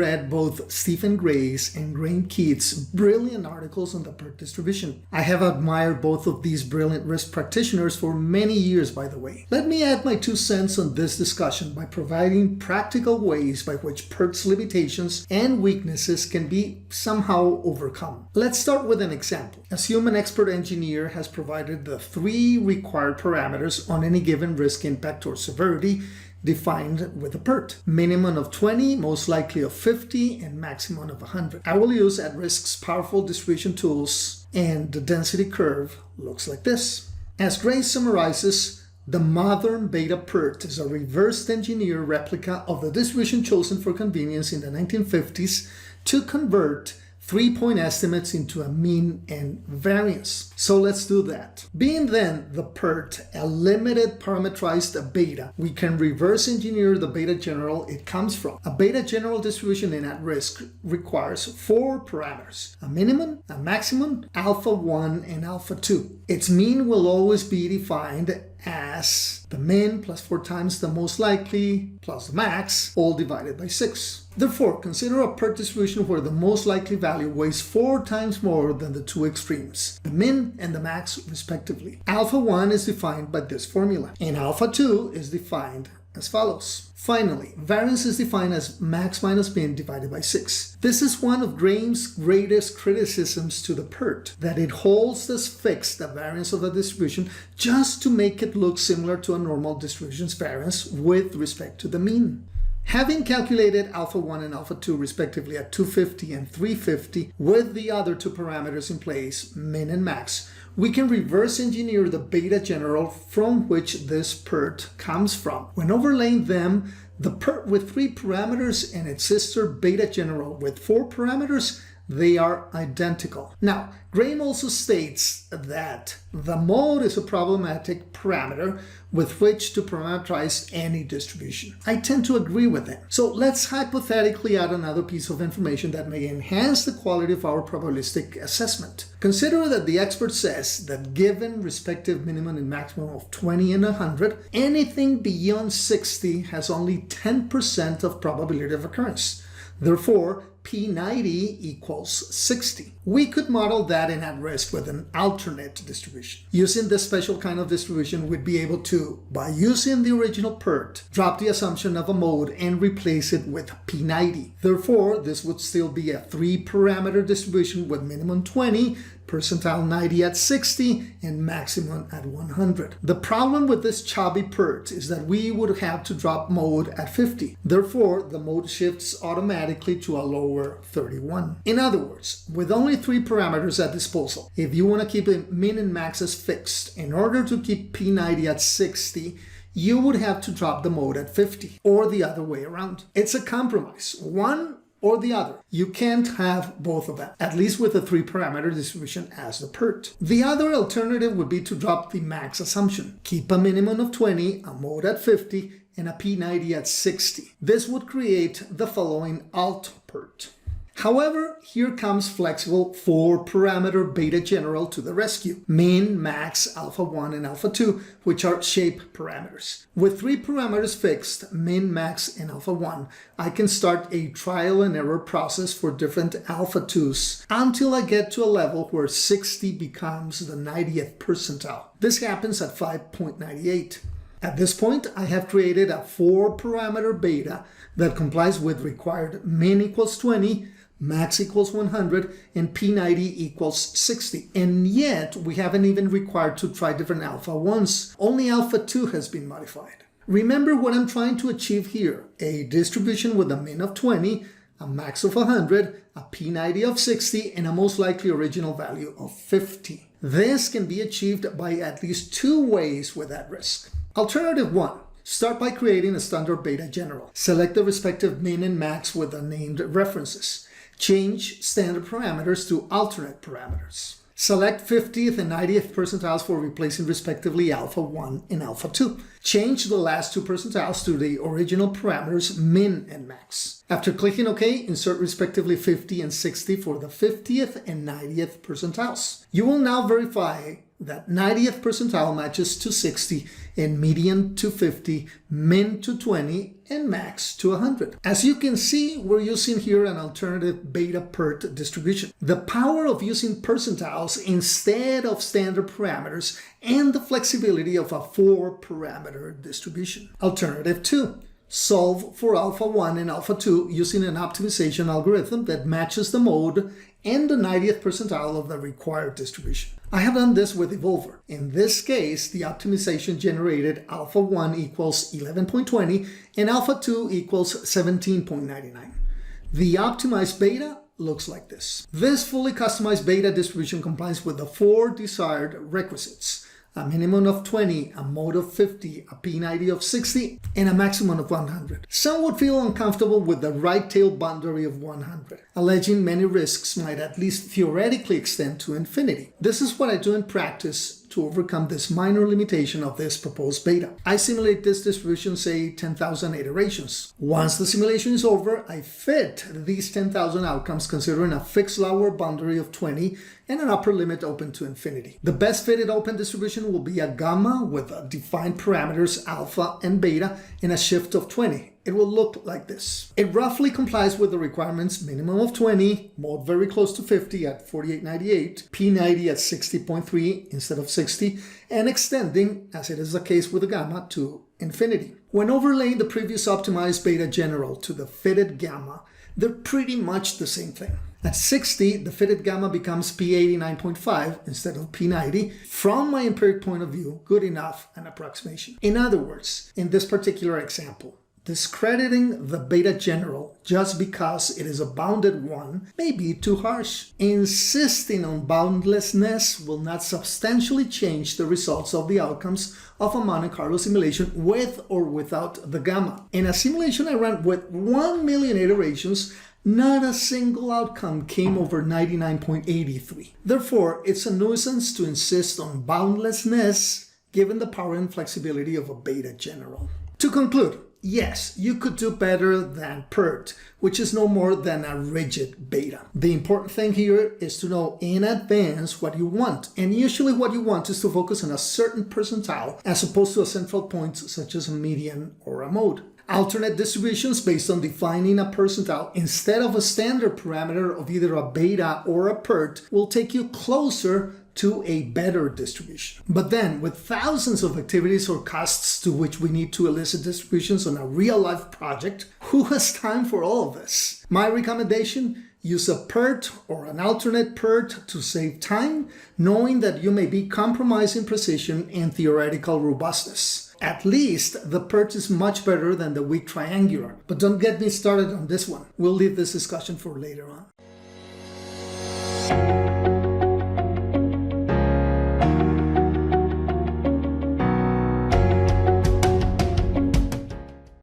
read both Stephen Gray's and Graeme Keith's brilliant articles on the PERT distribution. I have admired both of these brilliant risk practitioners for many years, by the way. Let me add my 2 cents on this discussion by providing practical ways by which PERT's limitations and weaknesses can be somehow overcome. Let's start with an example. Assume an expert engineer has provided the 3 required parameters on any given risk impact or severity defined with a PERT. Minimum of 20, most likely of 50, and maximum of 100. I will use at-risk's powerful distribution tools, and the density curve looks like this. As Gray summarizes, the modern beta PERT is a reversed engineer replica of the distribution chosen for convenience in the 1950s to convert 3-point estimates into a mean and variance. So let's do that. Being then the PERT a limited parameterized beta, we can reverse engineer the beta general it comes from. A beta general distribution in at risk requires 4 parameters: a minimum, a maximum, alpha 1, and alpha 2. Its mean will always be defined as the min plus 4 times the most likely plus the max, all divided by 6. Therefore, consider a PERT distribution where the most likely value weighs 4 times more than the 2 extremes, the min and the max respectively. Alpha 1 is defined by this formula, and alpha 2 is defined as follows. Finally, variance is defined as max minus min divided by 6. This is one of Graeme's greatest criticisms to the PERT, that it holds as fixed the variance of the distribution just to make it look similar to a normal distribution's variance with respect to the mean. Having calculated alpha 1 and alpha 2 respectively at 250 and 350 with the other 2 parameters in place, min and max, we can reverse engineer the beta general from which this PERT comes from. When overlaying them, the PERT with 3 parameters and its sister beta general with 4 parameters, they are identical. Now, Graeme also states that the mode is a problematic parameter with which to parameterize any distribution. I tend to agree with him. So let's hypothetically add another piece of information that may enhance the quality of our probabilistic assessment. Consider that the expert says that given respective minimum and maximum of 20 and 100, anything beyond 60 has only 10% of probability of occurrence. Therefore, P90 equals 60. We could model that in at-risk with an alternate distribution. Using this special kind of distribution, we'd be able to, by using the original PERT, drop the assumption of a mode and replace it with P90. Therefore, this would still be a 3-parameter distribution with minimum 20, percentile 90 at 60, and maximum at 100. The problem with this chubby PERT is that we would have to drop mode at 50. Therefore, the mode shifts automatically to a lower 31. In other words, with only 3 parameters at disposal, if you want to keep the min and max as fixed, in order to keep P90 at 60, you would have to drop the mode at 50, or the other way around. It's a compromise. One or the other. You can't have both of them, at least with a 3-parameter distribution as the PERT. The other alternative would be to drop the max assumption. Keep a minimum of 20, a mode at 50, and a P90 at 60. This would create the following alt PERT. However, here comes flexible 4-parameter beta general to the rescue. Min, max, alpha 1, and alpha 2, which are shape parameters. With 3 parameters fixed, min, max, and alpha 1, I can start a trial and error process for different alpha 2s until I get to a level where 60 becomes the 90th percentile. This happens at 5.98. At this point, I have created a 4-parameter beta that complies with required min equals 20, max equals 100, and P90 equals 60. And yet, we haven't even required to try different alpha 1s. Only alpha 2 has been modified. Remember what I'm trying to achieve here. A distribution with a min of 20, a max of 100, a P90 of 60, and a most likely original value of 50. This can be achieved by at least 2 ways with at-risk. Alternative 1. Start by creating a standard beta general. Select the respective min and max with the named references. Change standard parameters to alternate parameters. Select 50th and 90th percentiles for replacing respectively alpha 1 and alpha 2. Change the last 2 percentiles to the original parameters min and max. After clicking OK, insert respectively 50 and 60 for the 50th and 90th percentiles. You will now verify that 90th percentile matches to 60 and median to 50, min to 20, and max to 100. As you can see, we're using here an alternative beta PERT distribution. The power of using percentiles instead of standard parameters and the flexibility of a 4-parameter distribution. Alternative 2. Solve for alpha 1 and alpha 2 using an optimization algorithm that matches the mode and the 90th percentile of the required distribution. I have done this with Evolver. In this case, the optimization generated alpha 1 equals 11.20 and alpha 2 equals 17.99. The optimized beta looks like this. This fully customized beta distribution complies with the 4 desired requisites: a minimum of 20, a mode of 50, a P90 of 60, and a maximum of 100. Some would feel uncomfortable with the right tail boundary of 100, alleging many risks might at least theoretically extend to infinity. This is what I do in practice to overcome this minor limitation of this proposed beta. I simulate this distribution, say 10,000 iterations. Once the simulation is over, I fit these 10,000 outcomes considering a fixed lower boundary of 20 and an upper limit open to infinity. The best fitted open distribution will be a gamma with defined parameters alpha and beta and a shift of 20. It will look like this. It roughly complies with the requirements: minimum of 20, mode very close to 50 at 4898, P90 at 60.3 instead of 60, and extending, as it is the case with the gamma, to infinity. When overlaying the previous optimized beta general to the fitted gamma, they're pretty much the same thing. At 60, the fitted gamma becomes P89.5 instead of P90. From my empiric point of view, good enough an approximation. In other words, in this particular example, discrediting the beta general just because it is a bounded one may be too harsh. Insisting on boundlessness will not substantially change the results of the outcomes of a Monte Carlo simulation with or without the gamma. In a simulation I ran with 1 million iterations, not a single outcome came over 99.83. Therefore, it's a nuisance to insist on boundlessness given the power and flexibility of a beta general. To conclude, yes, you could do better than PERT, which is no more than a rigid beta. The important thing here is to know in advance what you want, and usually what you want is to focus on a certain percentile as opposed to a central point such as a median or a mode. Alternate distributions based on defining a percentile instead of a standard parameter of either a beta or a PERT will take you closer to a better distribution. But then, with thousands of activities or costs to which we need to elicit distributions on a real-life project, who has time for all of this? My recommendation: use a PERT or an alternate PERT to save time, knowing that you may be compromising precision and theoretical robustness. At least the PERT is much better than the weak triangular. But don't get me started on this one. We'll leave this discussion for later on.